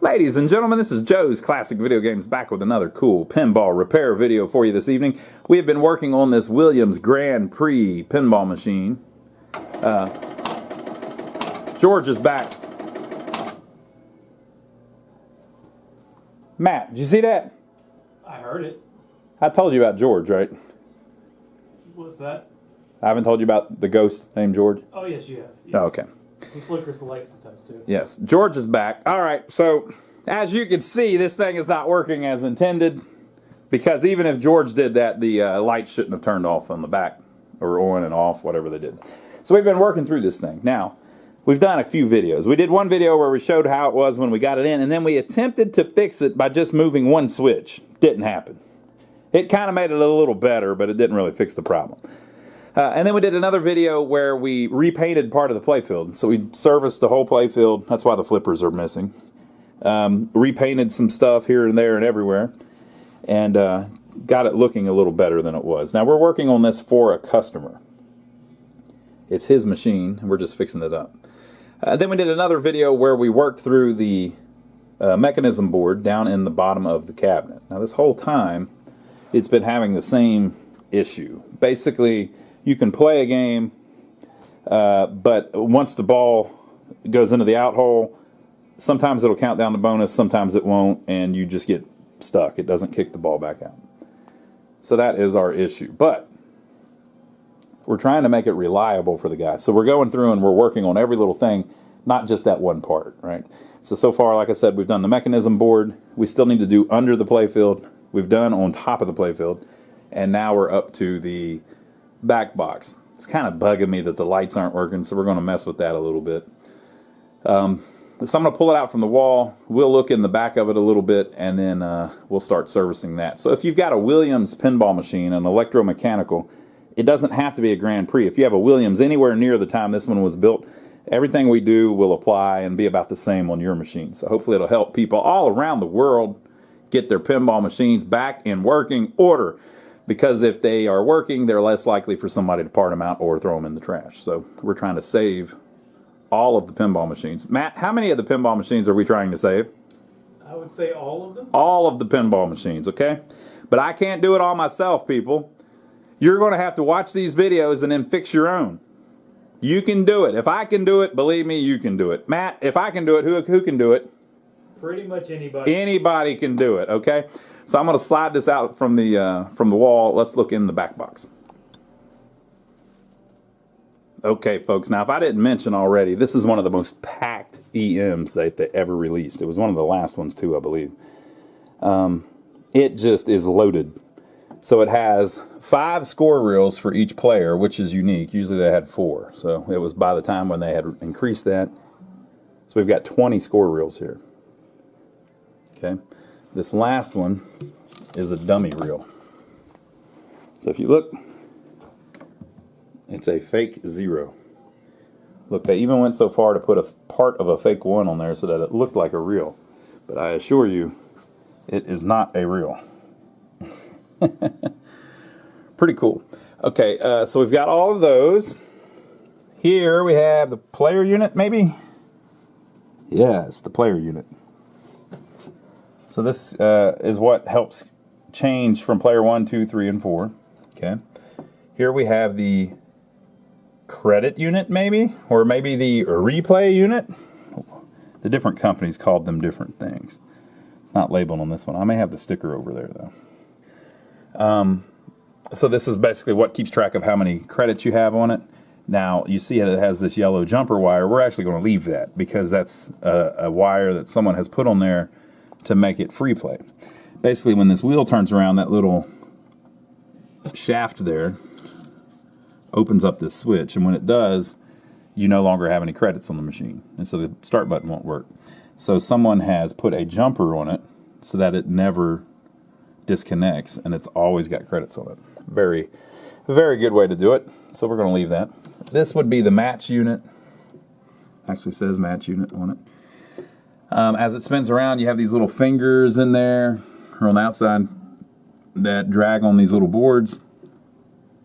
Ladies and gentlemen, this is Joe's Classic Video Games back with another cool pinball repair video for you this evening. We have been working on this Williams Grand Prix pinball machine. George is back. Matt, did you see that? I heard it. I told you about George, right? What's that? I haven't told you about the ghost named George? Oh, yes, you have. Yes. Oh, okay. He flickers the lights sometimes, too. Yes, George is back. All right, so as you can see, this thing is not working as intended because even if George did that, the lights shouldn't have turned off on the back or on and off, whatever they did. So we've been working through this thing. Now, we've done a few videos. We did one video where we showed how it was when we got it in, and then we attempted to fix it by just moving one switch. Didn't happen. It kind of made it a little better, but it didn't really fix the problem. And then we did another video where we repainted part of the playfield. So we serviced the whole playfield. That's why the flippers are missing. Repainted some stuff here and there and everywhere. And got it looking a little better than it was. Now we're working on this for a customer. It's his machine, and we're just fixing it up. Then we did another video where we worked through the mechanism board down in the bottom of the cabinet. Now this whole time, it's been having the same issue. Basically, you can play a game, but once the ball goes into the out hole, sometimes it'll count down the bonus, sometimes it won't, and you just get stuck. It doesn't kick the ball back out. So that is our issue. But we're trying to make it reliable for the guys. So we're going through and we're working on every little thing, not just that one part, right? So far, like I said, we've done the mechanism board. We still need to do under the playfield. We've done on top of the playfield. And now we're up to the back box. It's kind of bugging me that the lights aren't working, so we're going to mess with that a little bit. So I'm going to pull it out from the wall. We'll look in the back of it a little bit, and then we'll start servicing that. So if you've got a Williams pinball machine, an electromechanical, it doesn't have to be a Grand Prix. If you have a Williams anywhere near the time this one was built, everything we do will apply and be about the same on your machine. So hopefully it'll help people all around the world get their pinball machines back in working order. Because if they are working, they're less likely for somebody to part them out or throw them in the trash. So we're trying to save all of the pinball machines. Matt, how many of the pinball machines are we trying to save? I would say all of them. All of the pinball machines, okay? But I can't do it all myself, people. You're going to have to watch these videos and then fix your own. You can do it. If I can do it, believe me, you can do it. Matt, if I can do it, who can do it? Pretty much anybody. Anybody can do it, okay? So I'm going to slide this out from the wall. Let's look in the back box. Okay, folks. Now, if I didn't mention already, this is one of the most packed EMs that they ever released. It was one of the last ones, too, I believe. It just is loaded. So it has 5 score reels for each player, which is unique. Usually they had 4. So it was by the time when they had increased that. So we've got 20 score reels here. Okay. This last one is a dummy reel. So if you look, it's a fake 0. Look, they even went so far to put a part of a fake 1 on there so that it looked like a reel. But I assure you, it is not a reel. Pretty cool. Okay, so we've got all of those. Here we have the player unit, maybe? Yes, the player unit. So this is what helps change from player 1, 2, 3, and 4. Okay. Here we have the credit unit, maybe? Or maybe the replay unit? The different companies called them different things. It's not labeled on this one. I may have the sticker over there, though. So this is basically what keeps track of how many credits you have on it. Now, you see it has this yellow jumper wire. We're actually going to leave that because that's a wire that someone has put on there to make it free play. Basically, when this wheel turns around, that little shaft there opens up this switch, and when it does, you no longer have any credits on the machine, and so the start button won't work. So someone has put a jumper on it so that it never disconnects, and it's always got credits on it. Very, very good way to do it. So we're going to leave that. This would be the match unit. Actually says match unit on it. As it spins around, you have these little fingers in there, or on the outside, that drag on these little boards.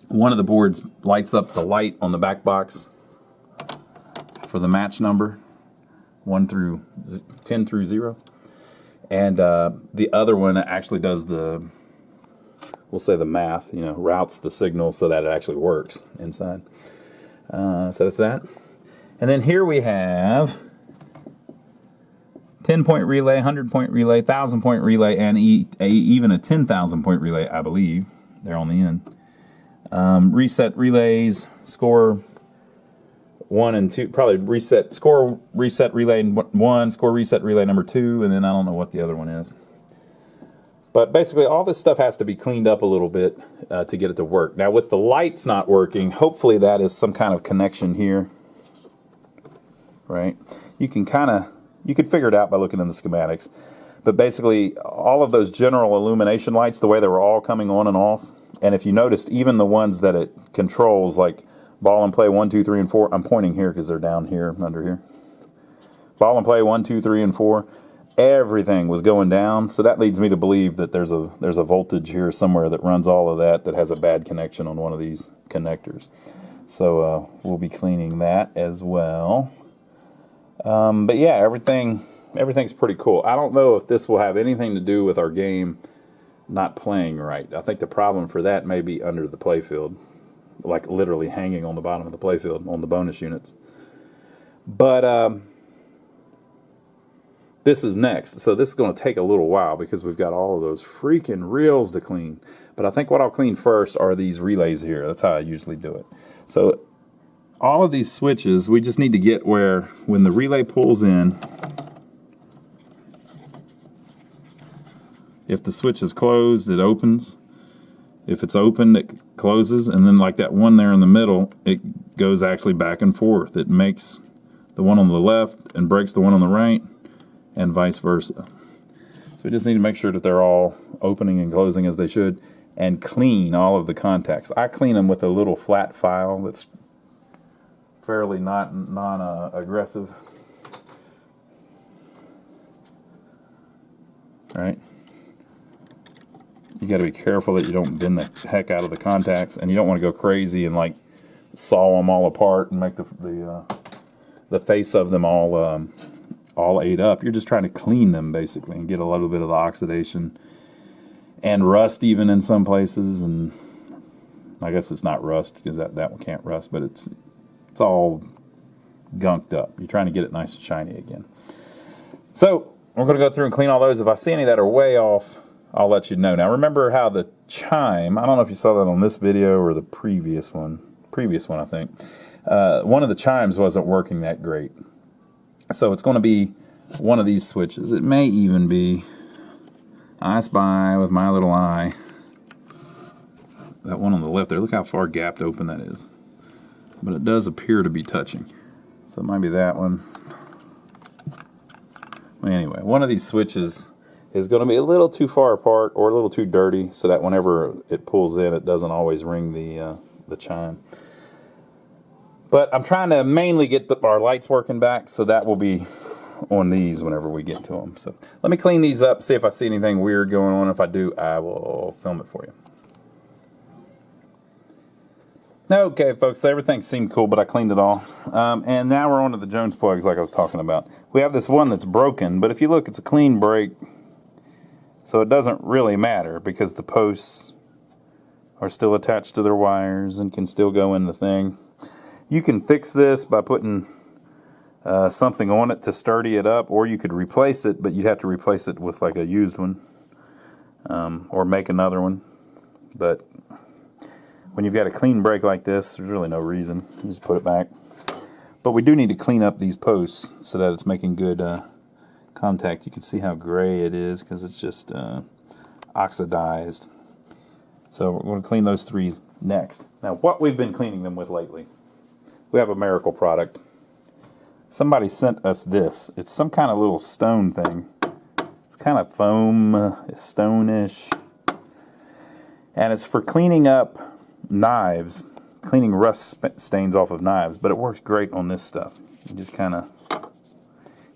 One of the boards lights up the light on the back box for the match number, 10 through 0. And the other one actually does the, we'll say the math, you know, routes the signal so that it actually works inside. So that's that. And then here we have 10-point relay, 100-point relay, 1,000-point relay, and even a 10,000-point relay, I believe. They're on the end. Reset relays, score 1 and 2, probably score reset relay 1, score reset relay number 2, and then I don't know what the other one is. But basically all this stuff has to be cleaned up a little bit to get it to work. Now with the lights not working, hopefully that is some kind of connection here. Right? You can figure it out by looking in the schematics. But basically all of those general illumination lights, the way they were all coming on and off, and if you noticed, even the ones that it controls, like ball and play 1, 2, 3, and 4. I'm pointing here because they're down here, under here. Ball and play 1, 2, 3, and 4. Everything was going down, so that leads me to believe that there's a voltage here somewhere that runs all of that has a bad connection on one of these connectors. So we'll be cleaning that as well. But yeah, everything's pretty cool. I don't know if this will have anything to do with our game not playing right. I think the problem for that may be under the playfield, like literally hanging on the bottom of the playfield on the bonus units. But this is next, so this is going to take a little while because we've got all of those freaking reels to clean. But I think what I'll clean first are these relays here. That's how I usually do it. So all of these switches, we just need to get where when the relay pulls in, if the switch is closed, it opens. If it's open, it closes, and then like that one there in the middle, it goes actually back and forth. It makes the one on the left and breaks the one on the right, and vice versa. So we just need to make sure that they're all opening and closing as they should, and clean all of the contacts. I clean them with a little flat file that's fairly non-aggressive. All right. You got to be careful that you don't bend the heck out of the contacts, and you don't want to go crazy and like saw them all apart and make the face of them all ate up. You're just trying to clean them basically and get a little bit of the oxidation and rust even in some places. And I guess it's not rust because that one can't rust, but it's all gunked up. You're trying to get it nice and shiny again. So we're going to go through and clean all those. If I see any that are way off, I'll let you know. Now remember how the chime, I don't know if you saw that on this video or the previous one I think, one of the chimes wasn't working that great. So it's going to be one of these switches. It may even be, I spy with my little eye, that one on the left there. Look how far gapped open that is. But it does appear to be touching. So it might be that one. Well, anyway, one of these switches is going to be a little too far apart or a little too dirty so that whenever it pulls in, it doesn't always ring the chime. But I'm trying to mainly get our lights working back, so that will be on these whenever we get to them. So let me clean these up, see if I see anything weird going on. If I do, I will film it for you. Okay, folks, so everything seemed cool, but I cleaned it all. And now we're on to the Jones plugs like I was talking about. We have this one that's broken, but if you look, it's a clean break. So it doesn't really matter because the posts are still attached to their wires and can still go in the thing. You can fix this by putting something on it to sturdy it up, or you could replace it, but you'd have to replace it with like a used one or make another one. But when you've got a clean break like this, there's really no reason. You just put it back. But we do need to clean up these posts so that it's making good contact. You can see how gray it is because it's just oxidized. So we're going to clean those three next. Now what we've been cleaning them with lately, we have a miracle product. Somebody sent us this. It's some kind of little stone thing. It's kind of foam, stone-ish. And it's for cleaning up knives, cleaning rust stains off of knives, but it works great on this stuff. You just kind of,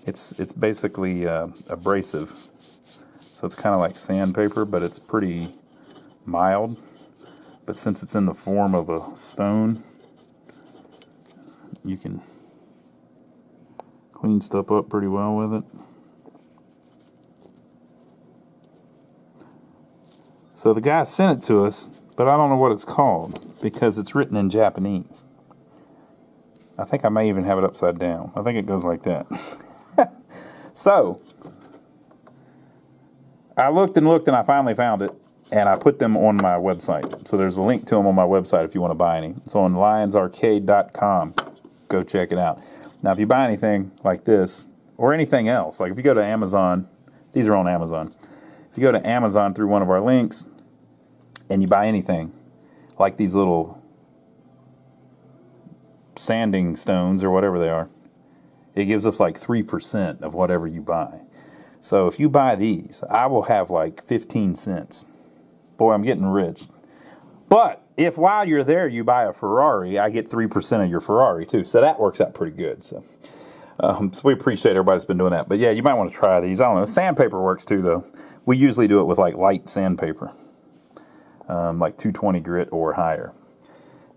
it's basically abrasive. So it's kind of like sandpaper, but it's pretty mild. But since it's in the form of a stone, you can clean stuff up pretty well with it. So the guy sent it to us, but I don't know what it's called because it's written in Japanese. I think I may even have it upside down. I think it goes like that. So I looked and looked and I finally found it, and I put them on my website. So there's a link to them on my website if you want to buy any. It's on lionsarcade.com. Go check it out. Now, if you buy anything like this or anything else, like if you go to Amazon, these are on Amazon. If you go to Amazon through one of our links and you buy anything, like these little sanding stones or whatever they are, it gives us like 3% of whatever you buy. So if you buy these, I will have like 15 cents. Boy, I'm getting rich. But if while you're there you buy a Ferrari, I get 3% of your Ferrari too. So that works out pretty good. So we appreciate everybody that's been doing that. But yeah, you might want to try these. I don't know. Sandpaper works too, though. We usually do it with like light sandpaper, like 220 grit or higher.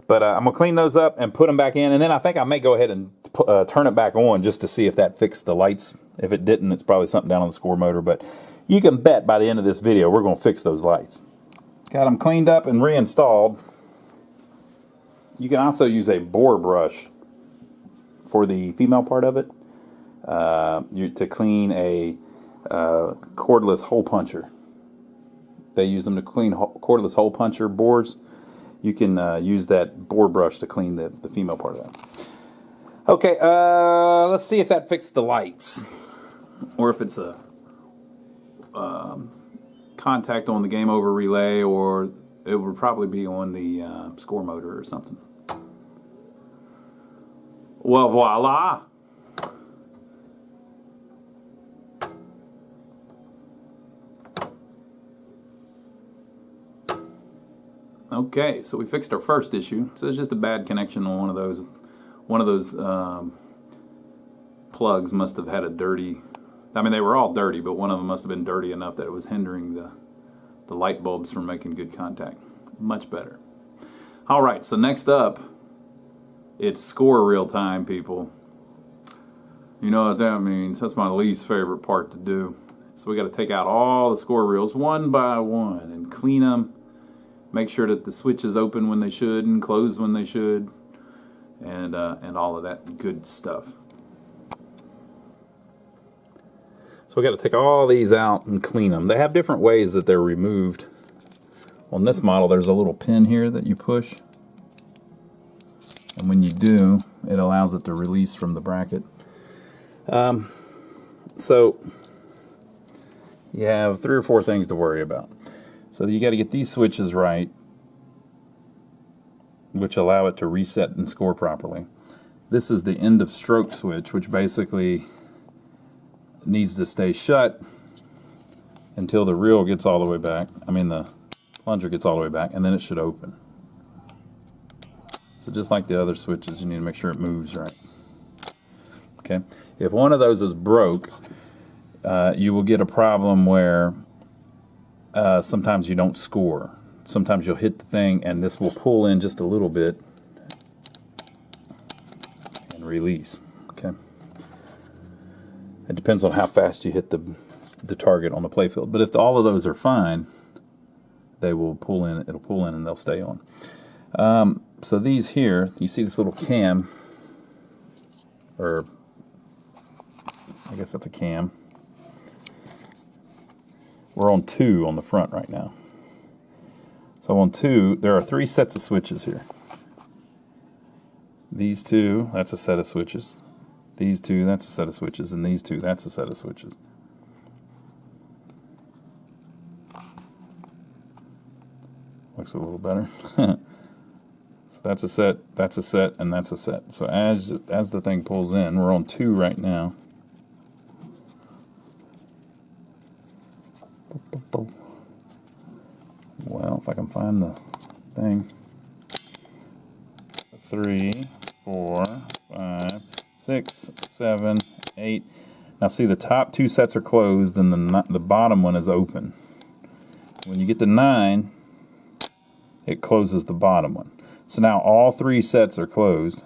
But I'm going to clean those up and put them back in. And then I think I may go ahead and turn it back on just to see if that fixed the lights. If it didn't, it's probably something down on the score motor. But you can bet by the end of this video, we're going to fix those lights. Got them cleaned up and reinstalled. You can also use a bore brush for the female part of it to clean a cordless hole puncher. They use them to clean cordless hole puncher bores. You can use that bore brush to clean the female part of that. Okay, let's see if that fixed the lights, or if it's a contact on the game over relay, or it would probably be on the score motor or something. Well, voila! Okay, so we fixed our first issue. So it's just a bad connection on one of those. One of those plugs must have had a dirty. I mean, they were all dirty, but one of them must have been dirty enough that it was hindering the light bulbs from making good contact. Much better. All right, so next up, it's score real time, people. You know what that means? That's my least favorite part to do. So we got to take out all the score reels one by one and clean them. Make sure that the switches open when they should and close when they should, and all of that good stuff. So we got to take all these out and clean them. They have different ways that they're removed. On this model, there's a little pin here that you push, and when you do, it allows it to release from the bracket. So you have 3 or 4 things to worry about. So you got to get these switches right, which allow it to reset and score properly. This is the end of stroke switch, which basically needs to stay shut until the reel gets all the way back. I mean, the plunger gets all the way back, and then it should open. So just like the other switches, you need to make sure it moves right. Okay. If one of those is broke, you will get a problem where sometimes you don't score. Sometimes you'll hit the thing and this will pull in just a little bit and release. Okay. It depends on how fast you hit the target on the playfield. But if all of those are fine, they will pull in. It'll pull in and they'll stay on. So these here, you see this little cam, or I guess that's a cam. We're on 2 on the front right now. So on 2, there are 3 sets of switches here. These 2, that's a set of switches. These 2, that's a set of switches. And these 2, that's a set of switches. Looks a little better. So that's a set, and that's a set. So as the thing pulls in, we're on 2 right now. Well, if I can find the thing. 3, 4, 5, 6, 7, 8. Now see, the top 2 sets are closed and the bottom one is open. When you get to 9, it closes the bottom one. So now all 3 sets are closed.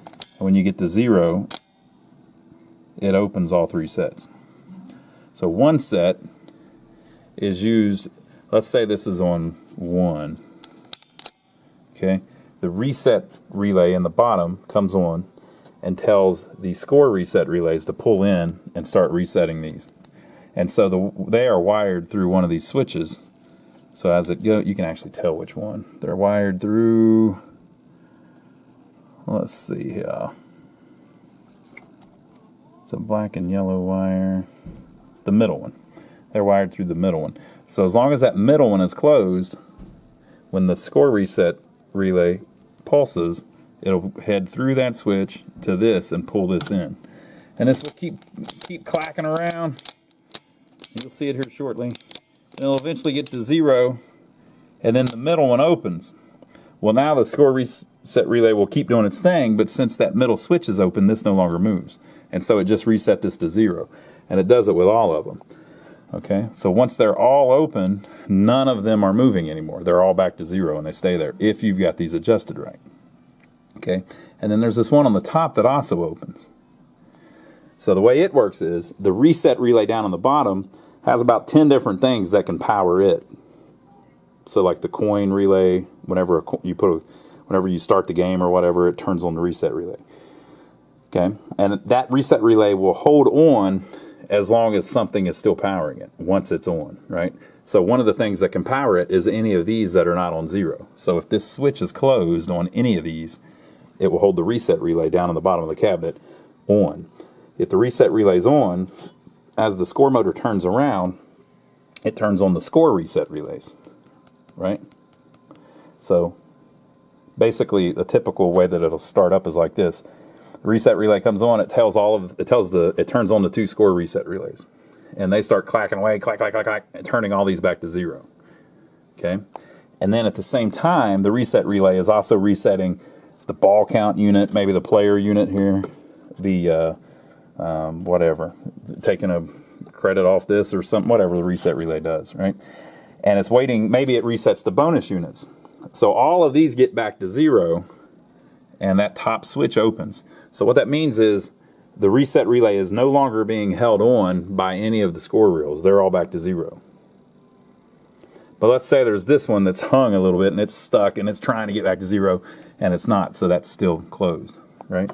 And when you get to 0, it opens all 3 sets. So one set is used let's say this is on 1. Okay, the reset relay in the bottom comes on and tells the score reset relays to pull in and start resetting these. And so they are wired through one of these switches. So as it goes, you can actually tell which one. They're wired through, let's see here. It's a black and yellow wire. It's the middle one. They're wired through the middle one. So as long as that middle one is closed, when the score reset relay pulses, it'll head through that switch to this and pull this in. And this will keep clacking around. You'll see it here shortly. And it'll eventually get to 0, and then the middle one opens. Well, now the score reset relay will keep doing its thing, but since that middle switch is open, this no longer moves. And so it just reset this to 0. And it does it with all of them. Okay, so once they're all open, none of them are moving anymore. They're all back to 0, and they stay there if you've got these adjusted right. Okay, and then there's this one on the top that also opens. So the way it works is the reset relay down on the bottom has about 10 different things that can power it. So like the coin relay, whenever you start the game or whatever, it turns on the reset relay. Okay, and that reset relay will hold on as long as something is still powering it once it's on, right? So one of the things that can power it is any of these that are not on 0. So if this switch is closed on any of these, it will hold the reset relay down on the bottom of the cabinet on. If the reset relay is on, as the score motor turns around, it turns on the score reset relays, right? So basically, a typical way that it'll start up is like this. The reset relay comes on, it turns on the 2 score reset relays. And they start clacking away, clack, clack, clack, clack, and turning all these back to 0. Okay? And then at the same time, the reset relay is also resetting the ball count unit, maybe the player unit here, the whatever, taking a credit off this or something, whatever the reset relay does, right? And it's waiting, maybe it resets the bonus units. So all of these get back to 0, and that top switch opens. So what that means is the reset relay is no longer being held on by any of the score reels. They're all back to 0. But let's say there's this one that's hung a little bit and it's stuck and it's trying to get back to 0 and it's not, so that's still closed, right?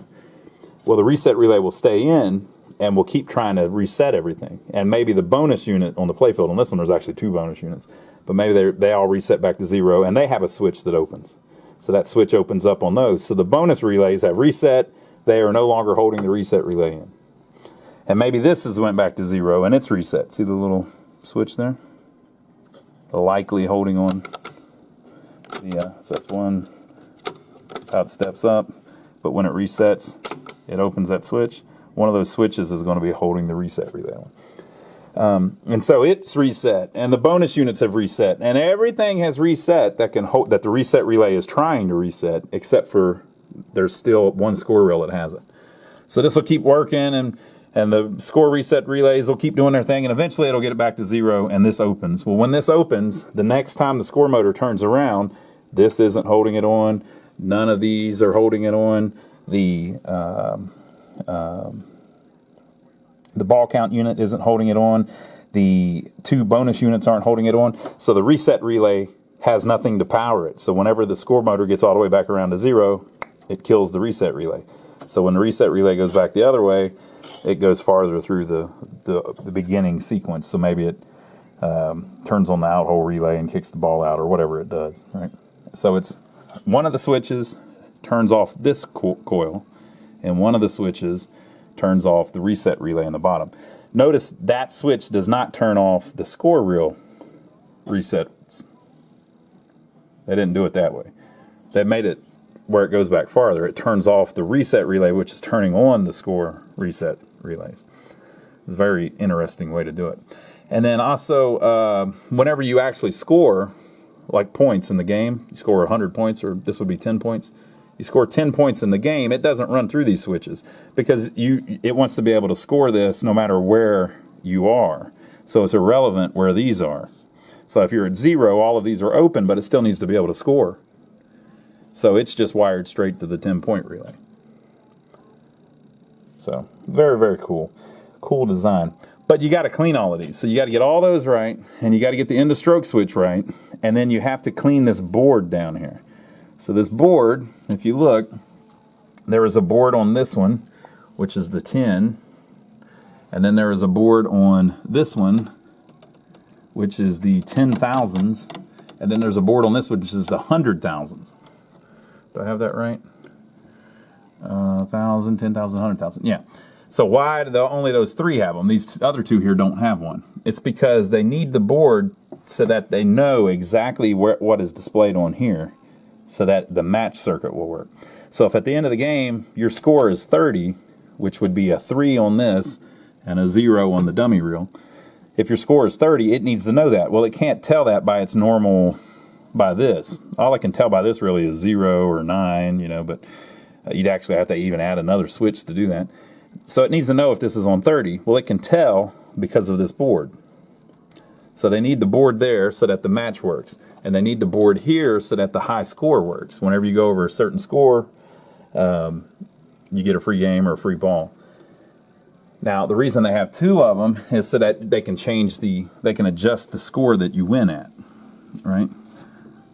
Well, the reset relay will stay in and will keep trying to reset everything. And maybe the bonus unit on the playfield, on this one there's actually 2 bonus units, but maybe they all reset back to 0 and they have a switch that opens. So that switch opens up on those. So the bonus relays have reset. They are no longer holding the reset relay in. And maybe this went back to 0 and it's reset. See the little switch there? Likely holding on. Yeah, so that's one. That's how it steps up. But when it resets, it opens that switch. One of those switches is going to be holding the reset relay on. And so it's reset, and the bonus units have reset, and everything has reset that can hold, that the reset relay is trying to reset, except for there's still one score reel that hasn't. So this will keep working, and the score reset relays will keep doing their thing, and eventually it'll get it back to 0, and this opens. Well, when this opens, the next time the score motor turns around, this isn't holding it on. None of these are holding it on. The ball count unit isn't holding it on. The 2 bonus units aren't holding it on. So the reset relay has nothing to power it. So whenever the score motor gets all the way back around to 0, it kills the reset relay. So when the reset relay goes back the other way, it goes farther through the beginning sequence. So maybe it turns on the out hole relay and kicks the ball out or whatever it does, right? So it's one of the switches turns off this coil, and one of the switches turns off the reset relay in the bottom. Notice that switch does not turn off the score reel resets. They didn't do it that way. They made it where it goes back farther. It turns off the reset relay, which is turning on the score reset relays. It's a very interesting way to do it. And then also, whenever you actually score, like points in the game, you score 100 points, or this would be 10 points. You score 10 points in the game, it doesn't run through these switches because it wants to be able to score this no matter where you are. So it's irrelevant where these are. So if you're at 0, all of these are open, but it still needs to be able to score. So it's just wired straight to the 10-point relay. So very, very cool. Cool design. But you got to clean all of these. So you got to get all those right, and you got to get the end of stroke switch right, and then you have to clean this board down here. So this board, if you look, there is a board on this one, which is the 10, and then there is a board on this one, which is the 10,000s, and then there's a board on this one, which is the 100,000s. Do I have that right? 1,000, 10,000, 100,000. Yeah. So why do only those three have them? These other two here don't have one. It's because they need the board so that they know exactly what is displayed on here, so that the match circuit will work. So if at the end of the game your score is 30, which would be a 3 on this and a 0 on the dummy reel, if your score is 30, it needs to know that. Well, it can't tell that by its normal, by this. All I can tell by this really is 0 or 9, you know, but you'd actually have to even add another switch to do that. So it needs to know if this is on 30. Well, it can tell because of this board. So they need the board there so that the match works. And they need the board here so that the high score works. Whenever you go over a certain score, you get a free game or a free ball. Now, the reason they have two of them is so that they can adjust the score that you win at, right?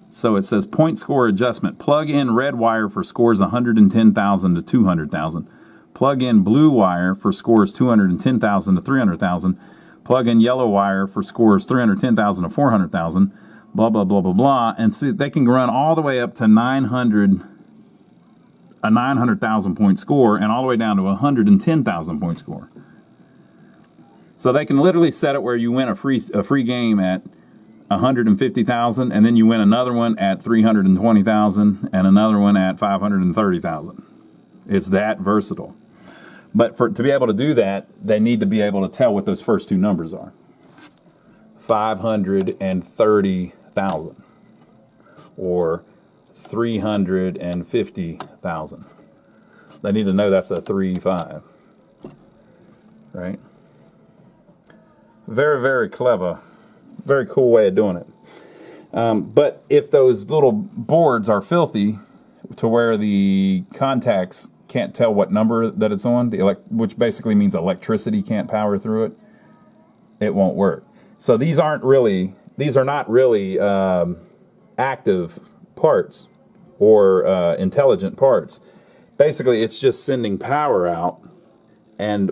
So it says point score adjustment. Plug in red wire for scores 110,000 to 200,000. Plug in blue wire for scores 210,000 to 300,000. Plug in yellow wire for scores 310,000 to 400,000. Blah, blah, blah, blah, blah. And see, they can run all the way up to a 900,000 point score and all the way down to a 110,000 point score. So they can literally set it where you win a free game at 150,000, and then you win another one at 320,000 and another one at 530,000. It's that versatile. But to be able to do that, they need to be able to tell what those first two numbers are. 530,000 or 350,000. They need to know that's a 3-5, right? Very, very clever. Very cool way of doing it. But if those little boards are filthy to where the contacts can't tell what number that it's on, which basically means electricity can't power through it, it won't work. So these are not really active parts or intelligent parts. Basically, it's just sending power out, and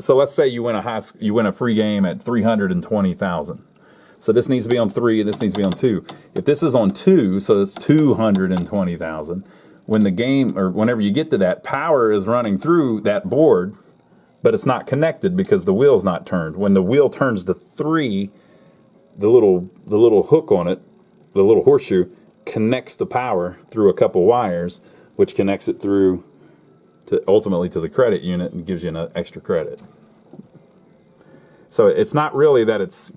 so let's say you win a free game at 320,000. So this needs to be on 3, this needs to be on 2. If this is on 2, so it's 220,000. When the game, or whenever you get to that, power is running through that board, but it's not connected because the wheel's not turned. When the wheel turns to 3, the little hook on it, the little horseshoe, connects the power through a couple wires, which connects it through ultimately to the credit unit and gives you an extra credit. So it's not really that it's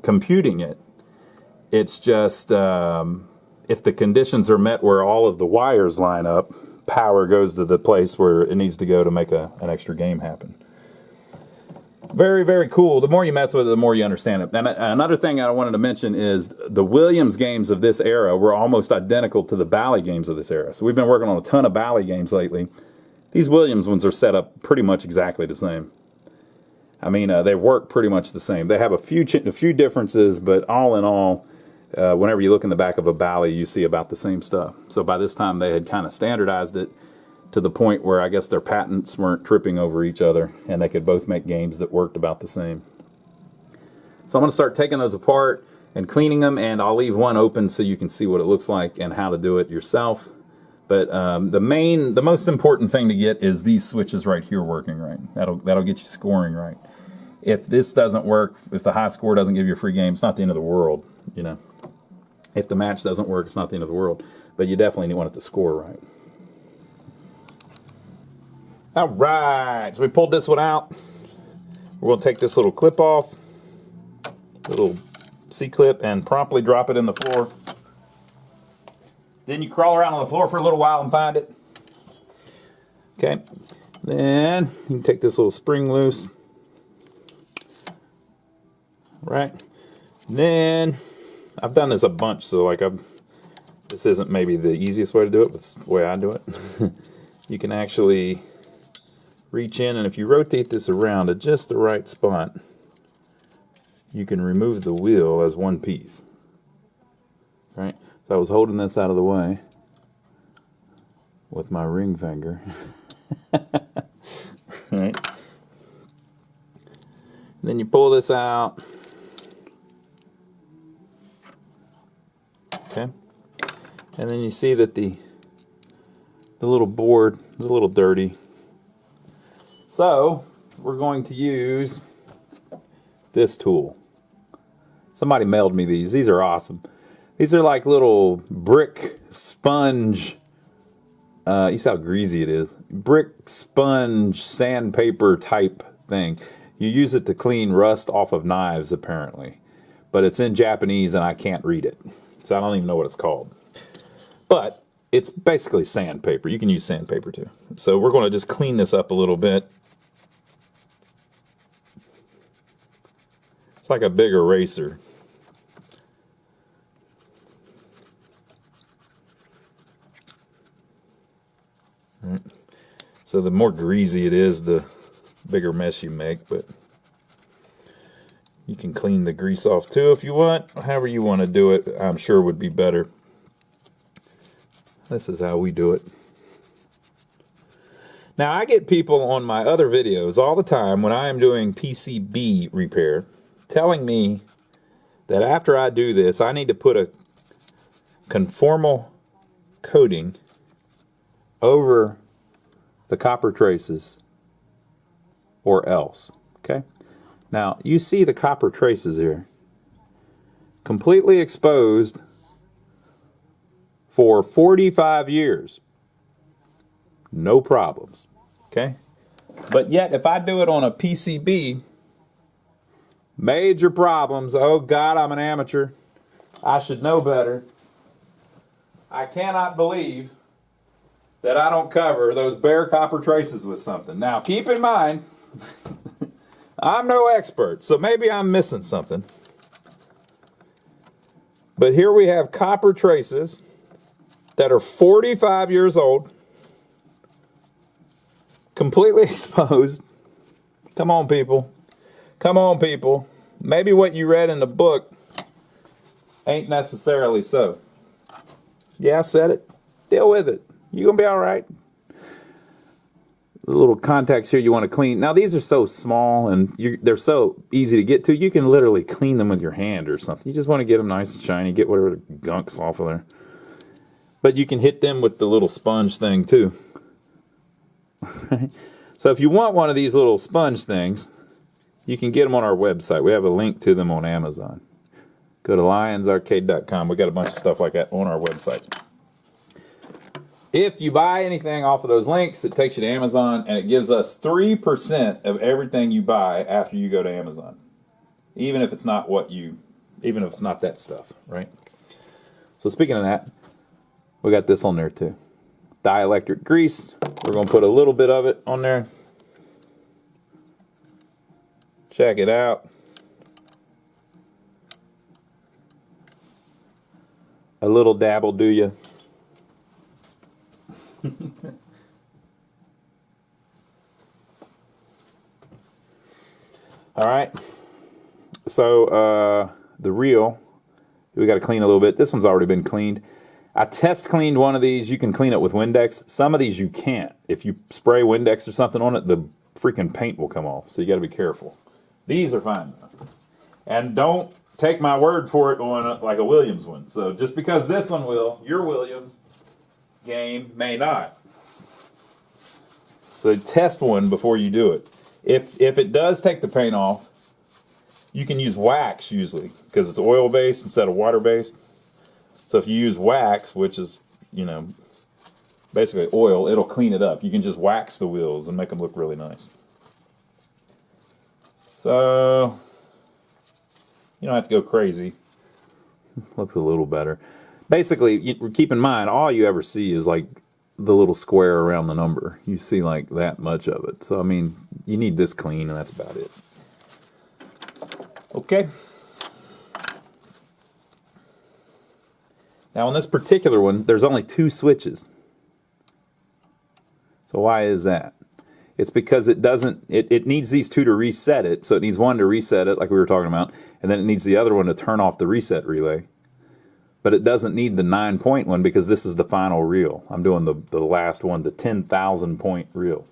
computing it. It's just if the conditions are met where all of the wires line up, power goes to the place where it needs to go to make an extra game happen. Very, very cool. The more you mess with it, the more you understand it. And another thing I wanted to mention is the Williams games of this era were almost identical to the Bally games of this era. So we've been working on a ton of Bally games lately. These Williams ones are set up pretty much exactly the same. I mean, they work pretty much the same. They have a few differences, but all in all, whenever you look in the back of a Bally, you see about the same stuff. So by this time, they had kind of standardized it to the point where I guess their patents weren't tripping over each other, and they could both make games that worked about the same. So I'm going to start taking those apart and cleaning them, and I'll leave one open so you can see what it looks like and how to do it yourself. But the most important thing to get is these switches right here working right. That'll get you scoring right. If this doesn't work, if the high score doesn't give you a free game, it's not the end of the world, you know. If the match doesn't work, it's not the end of the world. But you definitely want it to score right. All right, so we pulled this one out. We're going to take this little clip off, the little C-clip, and promptly drop it in the floor. Then you crawl around on the floor for a little while and find it. Okay, then you can take this little spring loose. Right, then I've done this a bunch, so this isn't maybe the easiest way to do it, but it's the way I do it. You can actually reach in, and if you rotate this around at just the right spot, you can remove the wheel as one piece. Right? So I was holding this out of the way with my ring finger. Right? And then you pull this out. Okay? And then you see that the little board is a little dirty. So we're going to use this tool. Somebody mailed me these. These are awesome. These are like little brick sponge. You see how greasy it is. Brick sponge sandpaper type thing. You use it to clean rust off of knives, apparently. But it's in Japanese and I can't read it. So I don't even know what it's called. But it's basically sandpaper. You can use sandpaper too. So we're going to just clean this up a little bit. It's like a big eraser. Right. So the more greasy it is, the bigger mess you make, but you can clean the grease off too if you want. However you want to do it, I'm sure would be better. This is how we do it. Now I get people on my other videos all the time when I am doing PCB repair telling me that after I do this, I need to put a conformal coating over the copper traces or else. Okay? Now, you see the copper traces here. Completely exposed for 45 years. No problems. Okay? But yet, if I do it on a PCB, major problems. Oh God, I'm an amateur. I should know better. I cannot believe that I don't cover those bare copper traces with something. Now, keep in mind, I'm no expert, so maybe I'm missing something. But here we have copper traces that are 45 years old, completely exposed. Come on, people. Come on, people. Maybe what you read in the book ain't necessarily so. Yeah, I said it. Deal with it. You're going to be all right. The little contacts here you want to clean. Now, these are so small and they're so easy to get to. You can literally clean them with your hand or something. You just want to get them nice and shiny, get whatever the gunk's off of there. But you can hit them with the little sponge thing, too. So if you want one of these little sponge things, you can get them on our website. We have a link to them on Amazon. Go to lionsarcade.com. We got a bunch of stuff like that on our website. If you buy anything off of those links, it takes you to Amazon, and it gives us 3% of everything you buy after you go to Amazon. Even if it's not that stuff, right? So speaking of that, we got this on there too. Dielectric grease. We're going to put a little bit of it on there. Check it out. A little dab will do you. All right. So the reel, we got to clean a little bit. This one's already been cleaned. I test cleaned one of these. You can clean it with Windex. Some of these you can't. If you spray Windex or something on it, the freaking paint will come off. So you got to be careful. These are fine though. And don't take my word for it on like a Williams one. So just because this one will, your Williams game may not. So test one before you do it. If it does take the paint off, you can use wax usually because it's oil based instead of water based. So if you use wax, which is, basically oil, it'll clean it up. You can just wax the wheels and make them look really nice. So you don't have to go crazy. Looks a little better. Basically, keep in mind, all you ever see is like the little square around the number. You see like that much of it. So, I mean, you need this clean, and that's about it. Okay. Now, on this particular one, there's only 2 switches. So why is that? It's because it doesn't, it needs these two to reset it. So it needs one to reset it, like we were talking about, and then it needs the other one to turn off the reset relay. But it doesn't need the 9-point one because this is the final reel. I'm doing the last one, the 10,000 point reel.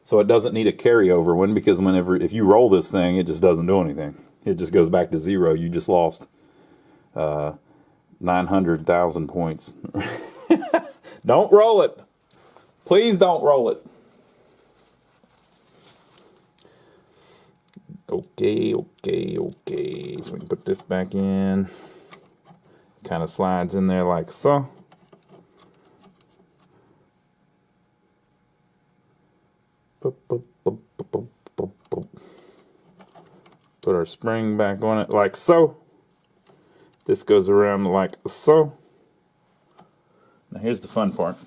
So it doesn't need a carryover one because if you roll this thing, it just doesn't do anything. It just goes back to 0. You just lost 900,000 points. Don't roll it. Please don't roll it. Okay. So we can put this back in. Kind of slides in there like so. Put our spring back on it like so. This goes around like so. Now here's the fun part.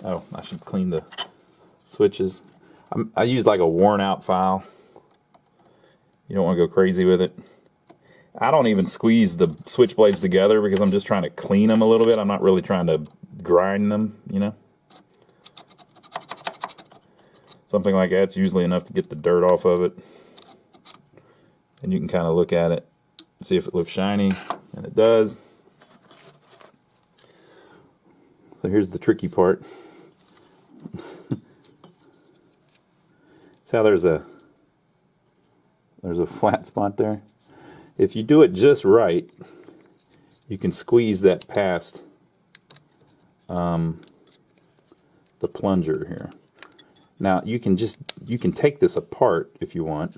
Oh, I should clean the switches. I use like a worn out file. You don't want to go crazy with it. I don't even squeeze the switch blades together because I'm just trying to clean them a little bit. I'm not really trying to grind them, you know. Something like that's usually enough to get the dirt off of it. And you can kind of look at it, see if it looks shiny, and it does. So here's the tricky part. See how there's a flat spot there? If you do it just right, you can squeeze that past the plunger here. Now you can take this apart if you want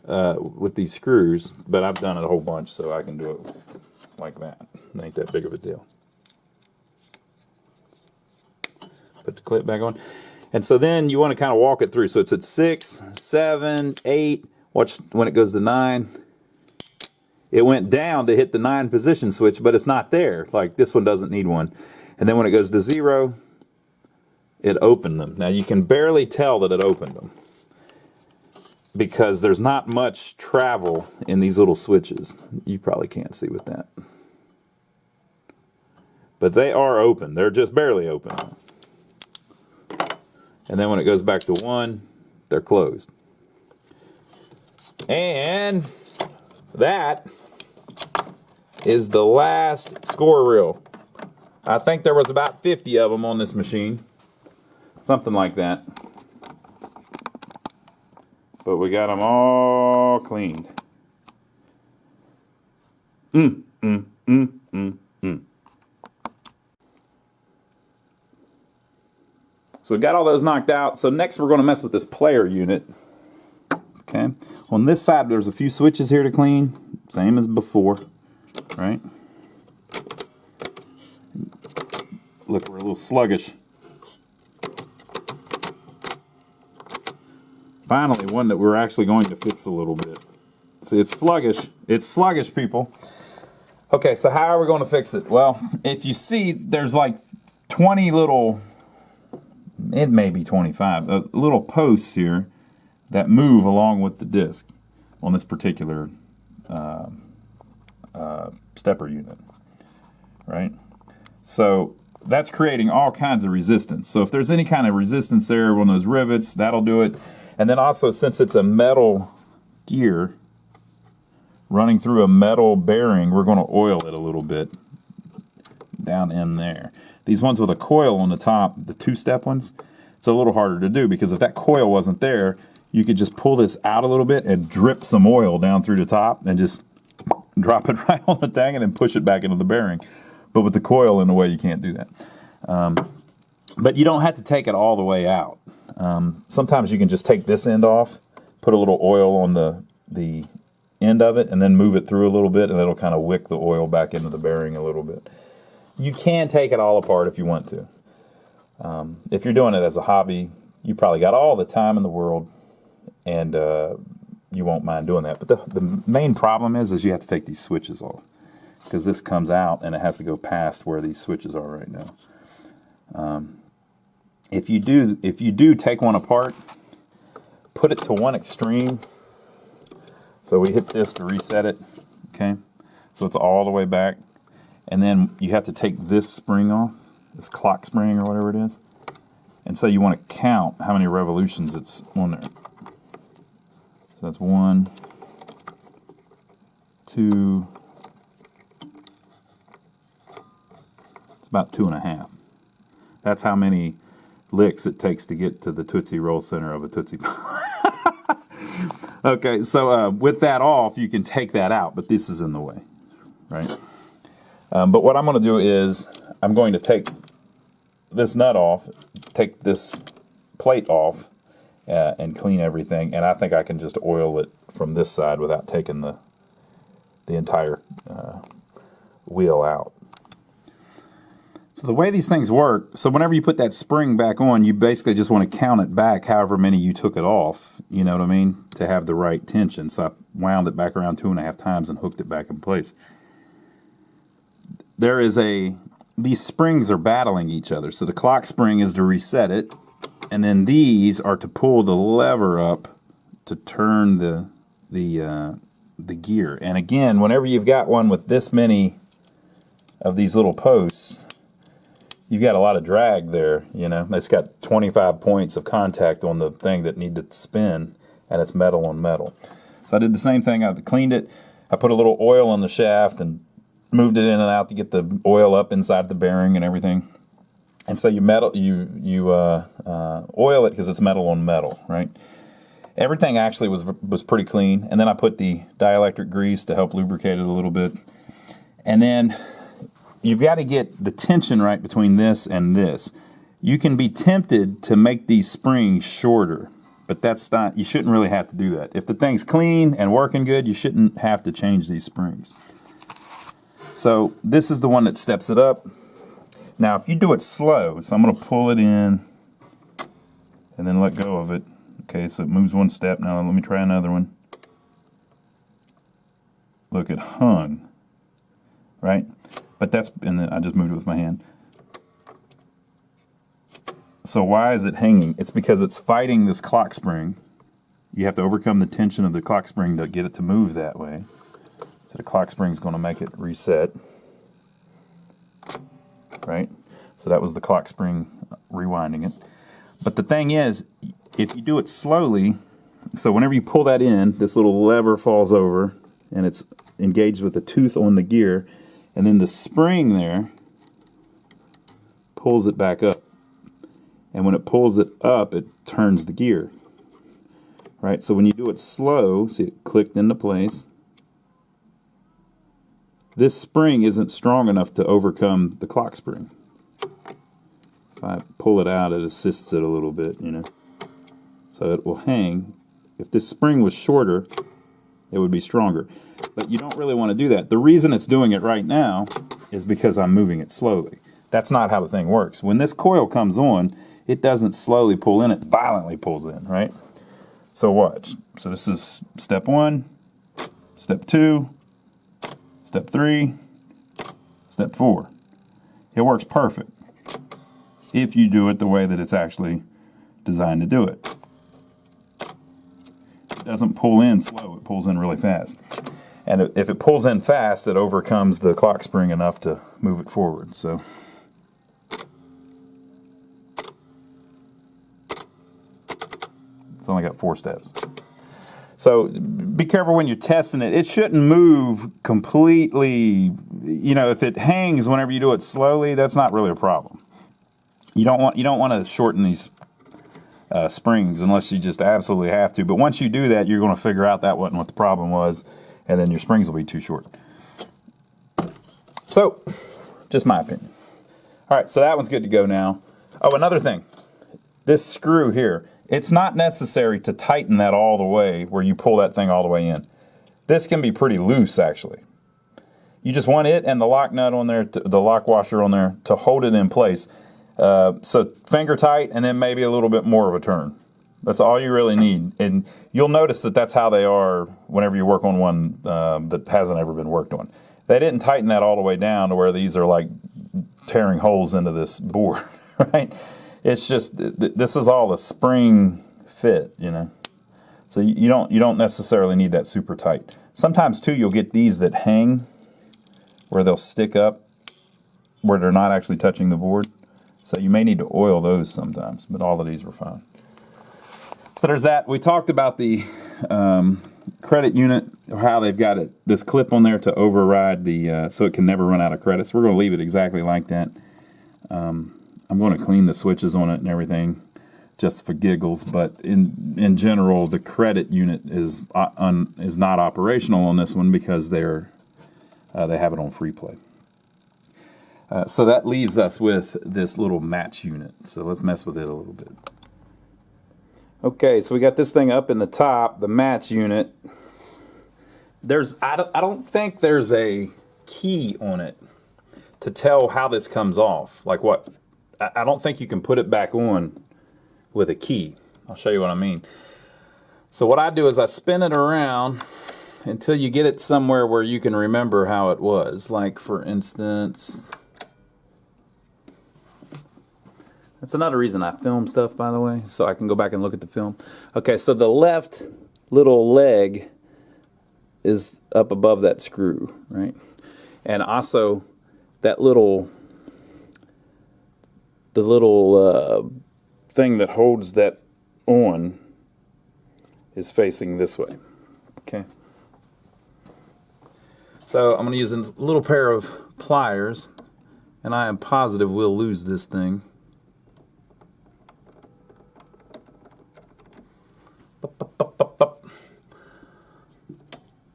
with these screws, but I've done it a whole bunch, so I can do it like that. It ain't that big of a deal. Put the clip back on. And so then you want to kind of walk it through. So it's at 6, 7, 8. Watch when it goes to 9. It went down to hit the 9 position switch, but it's not there. Like this one doesn't need one. And then when it goes to 0, it opened them. Now you can barely tell that it opened them because there's not much travel in these little switches. You probably can't see with that. But they are open. They're just barely open. And then when it goes back to 1, they're closed. And that is the last score reel. I think there was about 50 of them on this machine. Something like that. But we got them all cleaned. So we got all those knocked out. So next we're going to mess with this player unit. Okay. On this side there's a few switches here to clean. Same as before. Right? Look, we're a little sluggish. Finally, one that we're actually going to fix a little bit. See, it's sluggish. It's sluggish, people. Okay, so how are we going to fix it? Well, if you see, there's like 20 little... It may be 25 little posts here that move along with the disc on this particular stepper unit, right? So that's creating all kinds of resistance. So if there's any kind of resistance there, one of those rivets, that'll do it. And then also, since it's a metal gear running through a metal bearing, we're going to oil it a little bit down in there. These ones with a coil on the top, the 2-step ones, it's a little harder to do because if that coil wasn't there, you could just pull this out a little bit and drip some oil down through the top and just drop it right on the thing and then push it back into the bearing. But with the coil in the way, you can't do that. But you don't have to take it all the way out. Sometimes you can just take this end off, put a little oil on the end of it, and then move it through a little bit, and it'll kind of wick the oil back into the bearing a little bit. You can take it all apart if you want to. If you're doing it as a hobby, you probably got all the time in the world, and you won't mind doing that. But the main problem is you have to take these switches off, because this comes out and it has to go past where these switches are right now. If you do take one apart, put it to one extreme. So we hit this to reset it. Okay, so it's all the way back. and then you have to take this spring off, this clock spring or whatever it is. And so you want to count how many revolutions it's on there. So that's 1, 2, it's about 2.5. That's how many licks it takes to get to the Tootsie Roll center of a Tootsie Pop. Okay, so with that off, you can take that out, but this is in the way, right? But what I'm going to do is I'm going to take this nut off, take this plate off, and clean everything. And I think I can just oil it from this side without taking the entire wheel out. So the way these things work, so whenever you put that spring back on, you basically just want to count it back however many you took it off, you know what I mean, to have the right tension. So I wound it back around 2.5 times and hooked it back in place. There is these springs are battling each other. So the clock spring is to reset it, and then these are to pull the lever up to turn the gear. And again, whenever you've got one with this many of these little posts, you've got a lot of drag there, you know. It's got 25 points of contact on the thing that need to spin, and it's metal on metal. So I did the same thing. I cleaned it. I put a little oil on the shaft and moved it in and out to get the oil up inside the bearing and everything. And so you oil it because it's metal on metal, right? Everything actually was pretty clean. And then I put the dielectric grease to help lubricate it a little bit. And then you've got to get the tension right between this and this. You can be tempted to make these springs shorter, but that's not, you shouldn't really have to do that. If the thing's clean and working good, you shouldn't have to change these springs. So this is the one that steps it up. Now if you do it slow, so I'm going to pull it in and then let go of it. Okay, so it moves one step. Now let me try another one. Look, it hung, right? But that's, and then I just moved it with my hand. So why is it hanging? It's because it's fighting this clock spring. You have to overcome the tension of the clock spring to get it to move that way. So the clock spring is going to make it reset. Right? So that was the clock spring rewinding it. But the thing is, if you do it slowly, so whenever you pull that in, this little lever falls over and it's engaged with the tooth on the gear. And then the spring there pulls it back up. And when it pulls it up, it turns the gear. Right? So when you do it slow, see it clicked into place. This spring isn't strong enough to overcome the clock spring. If I pull it out, it assists it a little bit, you know. So it will hang. If this spring was shorter, it would be stronger. But you don't really want to do that. The reason it's doing it right now is because I'm moving it slowly. That's not how the thing works. When this coil comes on, it doesn't slowly pull in, it violently pulls in, right? So watch. So this is step 1, step 2, step 3, step 4. It works perfect if you do it the way that it's actually designed to do it. It doesn't pull in slow, it pulls in really fast. And if it pulls in fast, it overcomes the clock spring enough to move it forward. So it's only got 4 steps. So be careful when you're testing it. It shouldn't move completely. You know, if it hangs whenever you do it slowly, that's not really a problem. You don't want to shorten these springs unless you just absolutely have to. But once you do that, you're going to figure out that wasn't what the problem was, and then your springs will be too short. So, just my opinion. All right, so that one's good to go now. Oh, another thing. This screw here, it's not necessary to tighten that all the way where you pull that thing all the way in. This can be pretty loose, actually. You just want it and the lock nut on there, the lock washer on there, to hold it in place. So finger tight and then maybe a little bit more of a turn. That's all you really need. And you'll notice that that's how they are whenever you work on one that hasn't ever been worked on. They didn't tighten that all the way down to where these are like tearing holes into this board, right? It's just, this is all the spring fit, you know. So you don't necessarily need that super tight. Sometimes too, you'll get these that hang where they'll stick up. where they're not actually touching the board. So you may need to oil those sometimes, but all of these were fine. So there's that. We talked about the credit unit, or how they've got this clip on there to override the, so it can never run out of credits. We're going to leave it exactly like that. I'm going to clean the switches on it and everything, just for giggles. But in general, the credit unit is not operational on this one because they have it on free play. So that leaves us with this little match unit. So let's mess with it a little bit. Okay, so we got this thing up in the top, the match unit. I don't think there's a key on it to tell how this comes off. Like what? I don't think you can put it back on with a key. I'll show you what I mean. So what I do is I spin it around until you get it somewhere where you can remember how it was. Like for instance, that's another reason I film stuff, by the way, so I can go back and look at the film. Okay, so the left little leg is up above that screw, right? And also that little thing that holds that on is facing this way. Okay. So I'm going to use a little pair of pliers, and I am positive we'll lose this thing.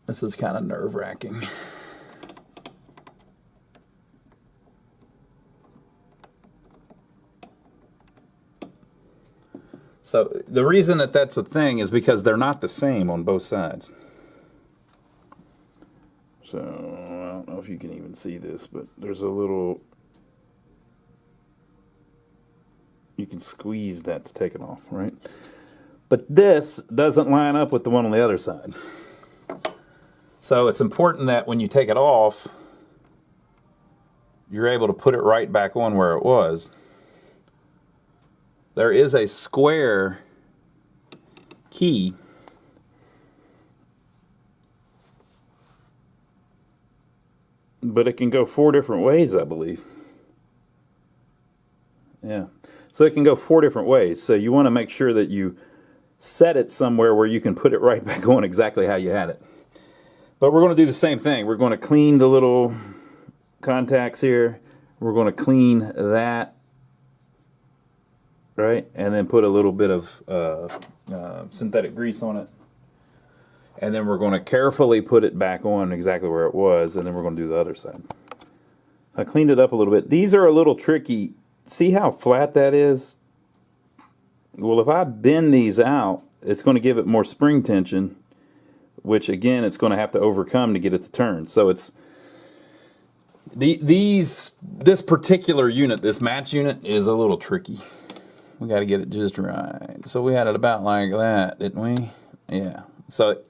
This is kind of nerve-wracking. So the reason that that's a thing is because they're not the same on both sides. So I don't know if you can even see this, but there's a little, you can squeeze that to take it off, right? But this doesn't line up with the one on the other side. So it's important that when you take it off, you're able to put it right back on where it was. There is a square key but it can go 4 different ways, I believe. Yeah, so it can go 4 different ways. So you want to make sure that you set it somewhere where you can put it right back on exactly how you had it. But we're going to do the same thing. We're going to clean the little contacts here. We're going to clean that, right? And then put a little bit of synthetic grease on it. And then we're going to carefully put it back on exactly where it was, and then we're going to do the other side. I cleaned it up a little bit. These are a little tricky. See how flat that is? Well, if I bend these out, it's going to give it more spring tension, which again, it's going to have to overcome to get it to turn. So it's this particular unit, this match unit, is a little tricky. We got to get it just right. So we had it about like that, didn't we? Yeah. So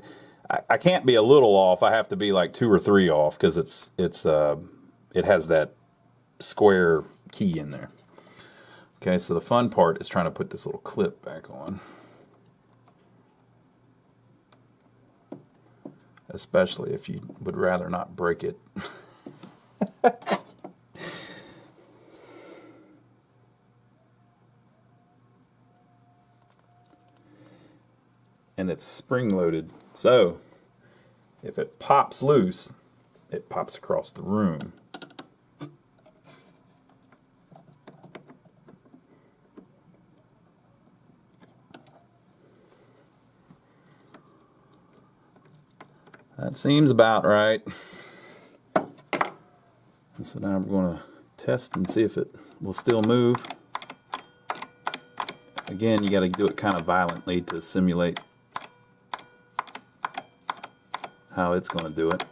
I can't be a little off. I have to be like 2 or 3 off because it has that square key in there. Okay, so the fun part is trying to put this little clip back on. Especially if you would rather not break it. And it's spring-loaded, so if it pops loose, it pops across the room. That seems about right. So now we're going to test and see if it will still move. Again, you got to do it kind of violently to simulate how it's going to do it.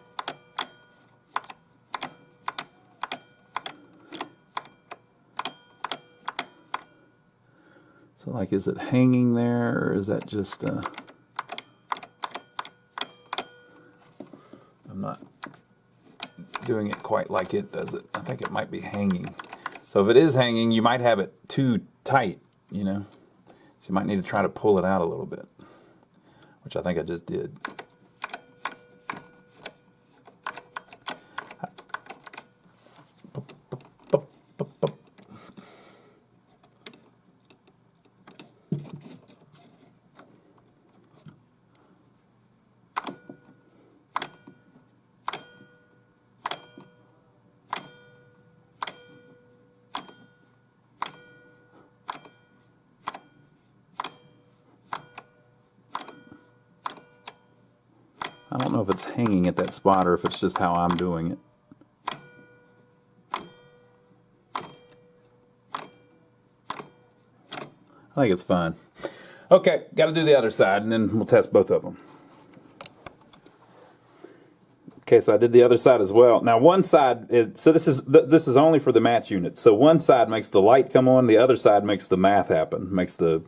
So like, is it hanging there, or is that just I'm not doing it quite like it does it. I think it might be hanging. So if it is hanging, you might have it too tight, you know. So you might need to try to pull it out a little bit, which I think I just did. I don't know if it's hanging at that spot or if it's just how I'm doing it. I think it's fine. Okay, got to do the other side, and then we'll test both of them. Okay, so I did the other side as well. Now, one side, so this is only for the match unit. So one side makes the light come on, the other side makes the math happen, makes the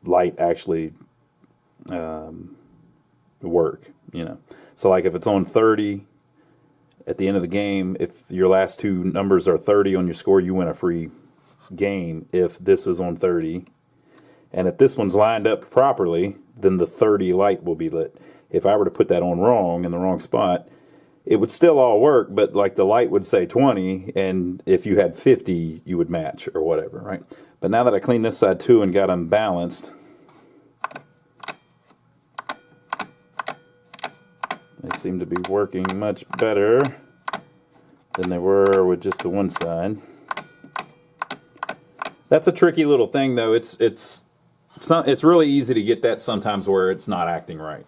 light actually work. You know, so like if it's on 30 at the end of the game, if your last two numbers are 30 on your score, you win a free game. If this is on 30, and if this one's lined up properly, then the 30 light will be lit. If I were to put that on wrong in the wrong spot, it would still all work, but like the light would say 20, and if you had 50, you would match or whatever, right? But now that I cleaned this side too and got them balanced, they seem to be working much better than they were with just the one side. That's a tricky little thing, though. It's really easy to get that sometimes where it's not acting right.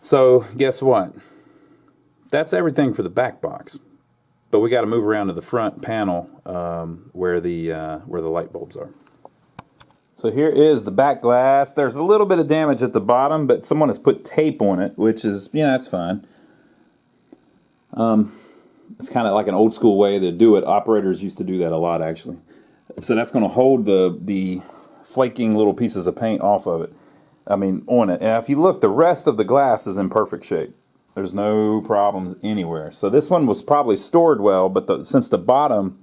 So guess what? That's everything for the back box. But we got to move around to the front panel where the light bulbs are. So here is the back glass. There's a little bit of damage at the bottom, but someone has put tape on it, which is, that's fine. It's kind of like an old school way to do it. Operators used to do that a lot, actually. So that's going to hold the flaking little pieces of paint off of it. On it. And if you look, the rest of the glass is in perfect shape. There's no problems anywhere. So this one was probably stored well, but since the bottom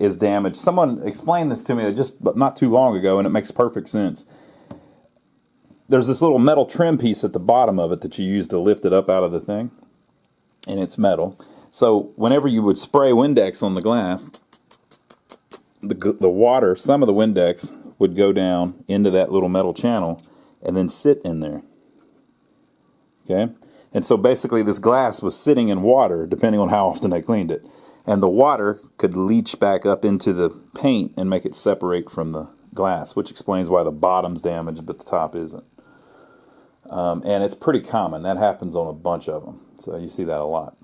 is damaged, someone explained this to me just not too long ago, and it makes perfect sense. There's this little metal trim piece at the bottom of it that you use to lift it up out of the thing, and it's metal. So whenever you would spray Windex on the glass, the water, some of the Windex would go down into that little metal channel and then sit in there. Okay? And so basically this glass was sitting in water, depending on how often I cleaned it. And the water could leach back up into the paint and make it separate from the glass, which explains why the bottom's damaged but the top isn't. And it's pretty common. That happens on a bunch of them. So you see that a lot.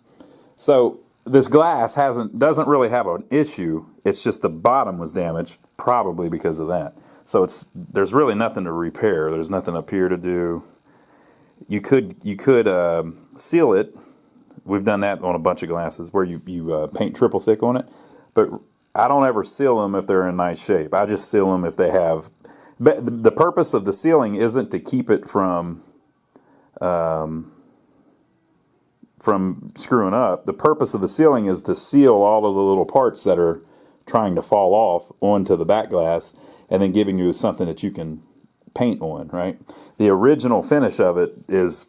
So this glass doesn't really have an issue. It's just the bottom was damaged, probably because of that. So there's really nothing to repair. There's nothing up here to do. You could seal it. We've done that on a bunch of glasses where you paint triple thick on it. But I don't ever seal them if they're in nice shape. I just seal them if they have. But the purpose of the sealing isn't to keep it from screwing up. The purpose of the sealing is to seal all of the little parts that are trying to fall off onto the back glass, and then giving you something that you can paint on, right? The original finish of it is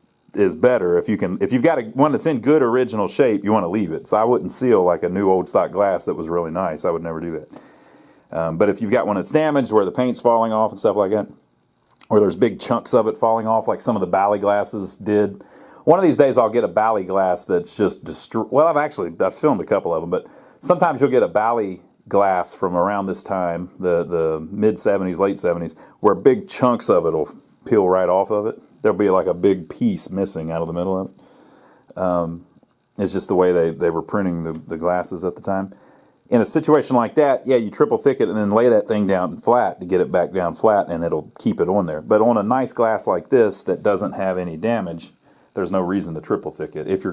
better if you've got one that's in good original shape, you want to leave it. So I wouldn't seal like a new old stock glass that was really nice. I would never do that. But if you've got one that's damaged where the paint's falling off and stuff like that, or there's big chunks of it falling off like some of the Bally glasses did. One of these days I'll get a Bally glass that's just destroyed. Well, I've filmed a couple of them, but sometimes you'll get a Bally glass from around this time, the mid-70s, late 70s, where big chunks of it will peel right off of it. There'll be like a big piece missing out of the middle of it. It's just the way they were printing the glasses at the time. In a situation like that, yeah, you triple thick it and then lay that thing down flat to get it back down flat, and it'll keep it on there. But on a nice glass like this that doesn't have any damage, there's no reason to triple thick it. If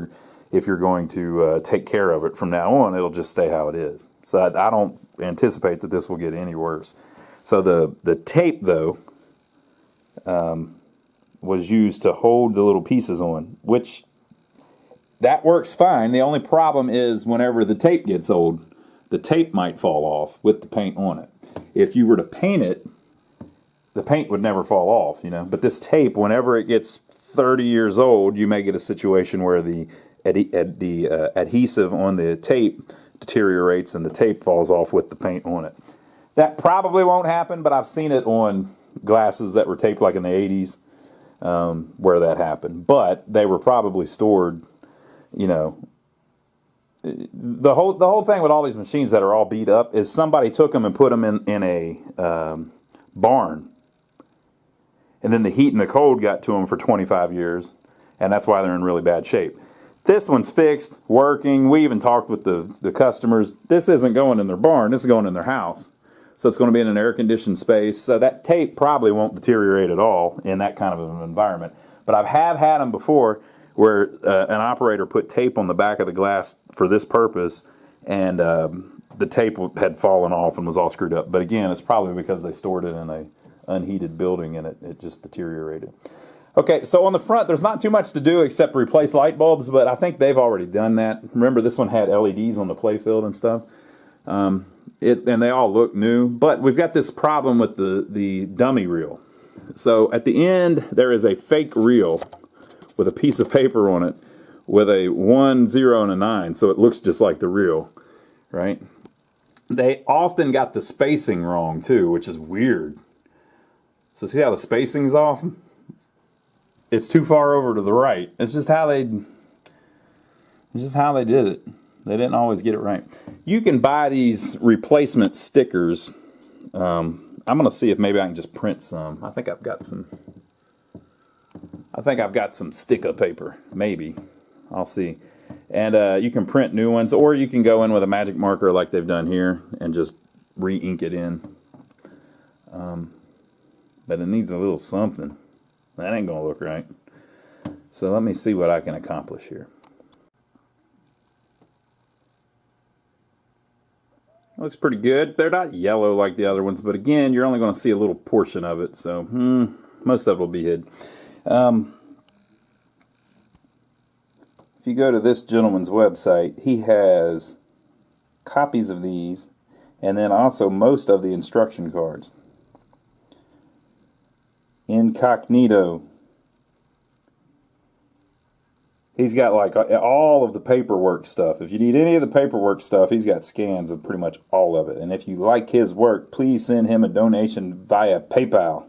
you're going to take care of it from now on, it'll just stay how it is. So I don't anticipate that this will get any worse. So the tape, though, was used to hold the little pieces on, which that works fine. The only problem is whenever the tape gets old, the tape might fall off with the paint on it. If you were to paint it, the paint would never fall off, But this tape, whenever it gets 30 years old, you may get a situation where the adhesive on the tape deteriorates and the tape falls off with the paint on it. That probably won't happen, but I've seen it on glasses that were taped like in the 80s where that happened. But they were probably stored, The whole thing with all these machines that are all beat up is somebody took them and put them in a barn. and then the heat and the cold got to them for 25 years, and that's why they're in really bad shape. This one's fixed, working. We even talked with the customers. This isn't going in their barn. This is going in their house. So it's going to be in an air-conditioned space. So that tape probably won't deteriorate at all in that kind of an environment. But I have had them before where an operator put tape on the back of the glass for this purpose, and the tape had fallen off and was all screwed up. But again, it's probably because they stored it in an unheated building and it just deteriorated. Okay, so on the front, there's not too much to do except replace light bulbs, but I think they've already done that. Remember, this one had LEDs on the playfield and stuff. And they all look new, but we've got this problem with the dummy reel. So at the end, there is a fake reel with a piece of paper on it with a 1, 0, and a 9, so it looks just like the reel, right? They often got the spacing wrong, too, which is weird. So see how the spacing's off? It's too far over to the right. It's just how they did it. They didn't always get it right. You can buy these replacement stickers. I'm going to see if maybe I can just print some. I think I've got some sticker paper. Maybe. I'll see. And you can print new ones, or you can go in with a magic marker like they've done here and just re-ink it in. But it needs a little something. That ain't going to look right. So let me see what I can accomplish here. Looks pretty good. They're not yellow like the other ones, but again, you're only going to see a little portion of it, so most of it will be hid. If you go to this gentleman's website, he has copies of these, and then also most of the instruction cards. Incognito. He's got like all of the paperwork stuff. If you need any of the paperwork stuff, he's got scans of pretty much all of it. And if you like his work, please send him a donation via PayPal.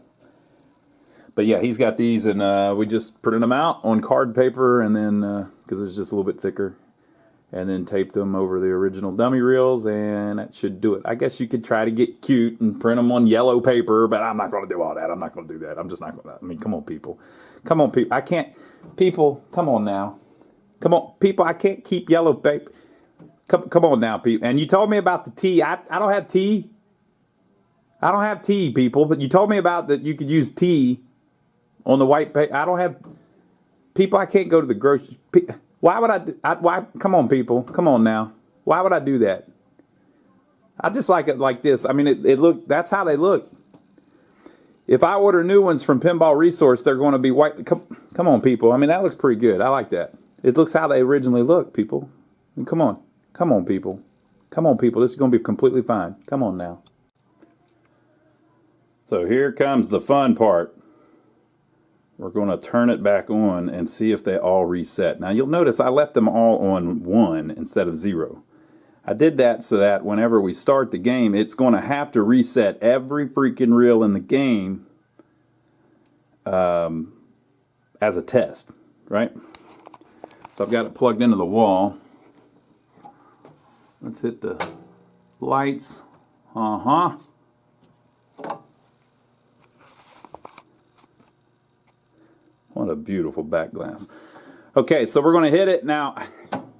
But yeah, he's got these, and we just printed them out on card paper, and then because it's just a little bit thicker, and then taped them over the original dummy reels, and that should do it. I guess you could try to get cute and print them on yellow paper, but I'm not going to do all that. I'm not going to do that. I'm just not going to. I mean, come on, people. Come on, people. I can't. People, come on now. Come on, people. I can't keep yellow paper. Come on now, people. And you told me about the tea. I don't have tea. I don't have tea, people. But you told me about that you could use tea on the white paper. I don't have. People, I can't go to the grocery. Why would I? Why? Come on, people. Come on now. Why would I do that? I just like it like this. I mean, it look. That's how they look. If I order new ones from Pinball Resource, they're going to be white. Come on, people. I mean, that looks pretty good. I like that. It looks how they originally look, people. I mean, come on. Come on, people. Come on, people. This is going to be completely fine. Come on now. So here comes the fun part. We're going to turn it back on and see if they all reset. Now, you'll notice I left them all on 1 instead of 0. I did that so that whenever we start the game, it's going to have to reset every freaking reel in the game as a test, right? So I've got it plugged into the wall. Let's hit the lights. What a beautiful back glass. Okay, so we're going to hit it. Now,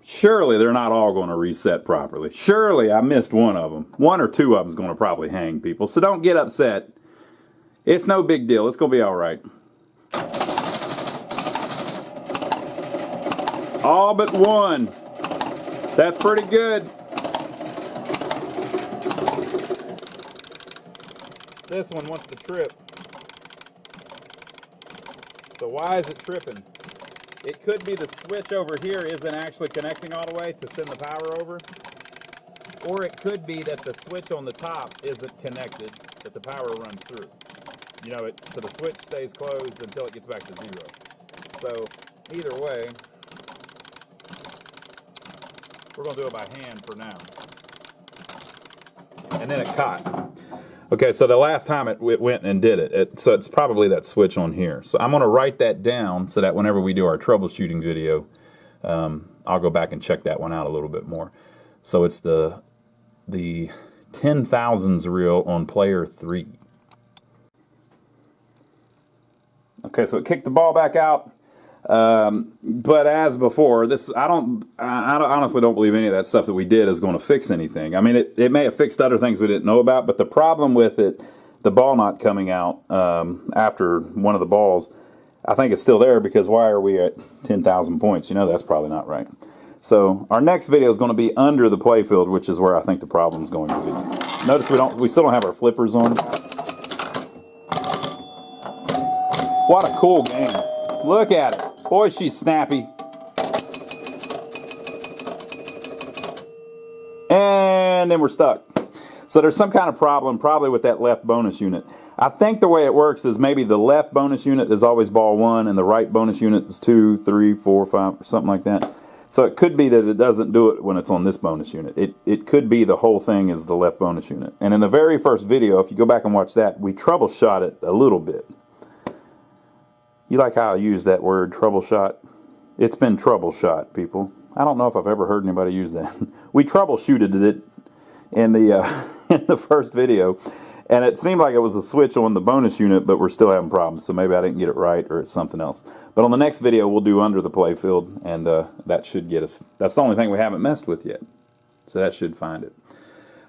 surely they're not all going to reset properly. Surely I missed one of them. One or two of them is going to probably hang, people. So don't get upset. It's no big deal. It's going to be all right. All but one. That's pretty good. This one wants to trip. So why is it tripping? It could be the switch over here isn't actually connecting all the way to send the power over. Or it could be that the switch on the top isn't connected, that the power runs through. You know, so the switch stays closed until it gets back to 0. So either way, we're going to do it by hand for now. And then it caught. Okay, so the last time it went and did it. So it's probably that switch on here. So I'm going to write that down so that whenever we do our troubleshooting video, I'll go back and check that one out a little bit more. So it's the 10,000s reel on player 3. Okay, so it kicked the ball back out. But as before, I honestly don't believe any of that stuff that we did is going to fix anything. I mean, it may have fixed other things we didn't know about, but the problem with it, the ball not coming out after one of the balls, I think it's still there, because why are we at 10,000 points? You know, that's probably not right. So our next video is going to be under the playfield, which is where I think the problem is going to be. Notice we still don't have our flippers on. What a cool game. Look at it. Boy, she's snappy. And then we're stuck. So there's some kind of problem probably with that left bonus unit. I think the way it works is maybe the left bonus unit is always ball 1 and the right bonus unit is 2, 3, 4, 5, or something like that. So it could be that it doesn't do it when it's on this bonus unit. It could be the whole thing is the left bonus unit. And in the very first video, if you go back and watch that, we troubleshot it a little bit. You like how I use that word, troubleshot? It's been troubleshot, people. I don't know if I've ever heard anybody use that. We troubleshooted it in the first video, and it seemed like it was a switch on the bonus unit, but we're still having problems, so maybe I didn't get it right or it's something else. But on the next video, we'll do under the playfield, and that should get us. That's the only thing we haven't messed with yet, so that should find it.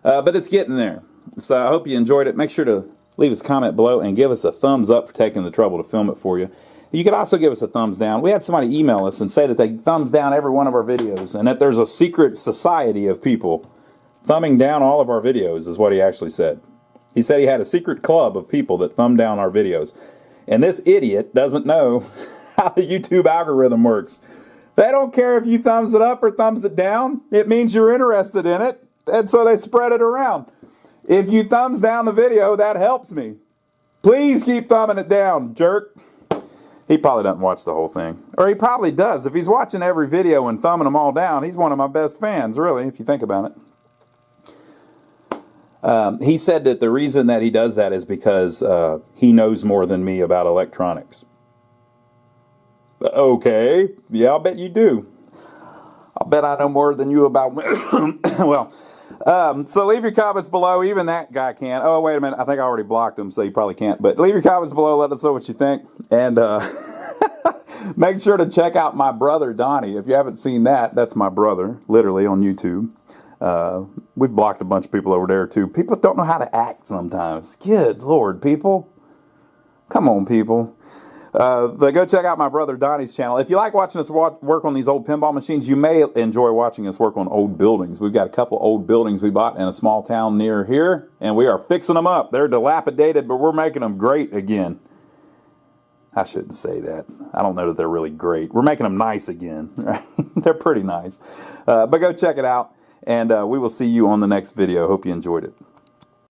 But it's getting there. So I hope you enjoyed it. Make sure to leave us a comment below and give us a thumbs up for taking the trouble to film it for you. You could also give us a thumbs down. We had somebody email us and say that they thumbs down every one of our videos, and that there's a secret society of people thumbing down all of our videos, is what he actually said. He said he had a secret club of people that thumb down our videos. And this idiot doesn't know how the YouTube algorithm works. They don't care if you thumbs it up or thumbs it down. It means you're interested in it, and so they spread it around. If you thumbs down the video, that helps me. Please keep thumbing it down, jerk. He probably doesn't watch the whole thing. Or he probably does. If he's watching every video and thumbing them all down, he's one of my best fans, really, if you think about it. He said that the reason that he does that is because he knows more than me about electronics. Okay. Yeah, I'll bet you do. I'll bet I know more than you about... well... so leave your comments below. Even that guy can't. Oh, wait a minute. I think I already blocked him, so you probably can't. But leave your comments below. Let us know what you think. And make sure to check out my brother, Donnie. If you haven't seen that, that's my brother, literally, on YouTube. We've blocked a bunch of people over there, too. People don't know how to act sometimes. Good Lord, people. Come on, people. But go check out my brother Donnie's channel. If you like watching us work on these old pinball machines, you may enjoy watching us work on old buildings. We've got a couple old buildings we bought in a small town near here, and we are fixing them up. They're dilapidated, but we're making them great again. I shouldn't say that. I don't know that they're really great. We're making them nice again. Right? They're pretty nice. But go check it out, and we will see you on the next video. Hope you enjoyed it.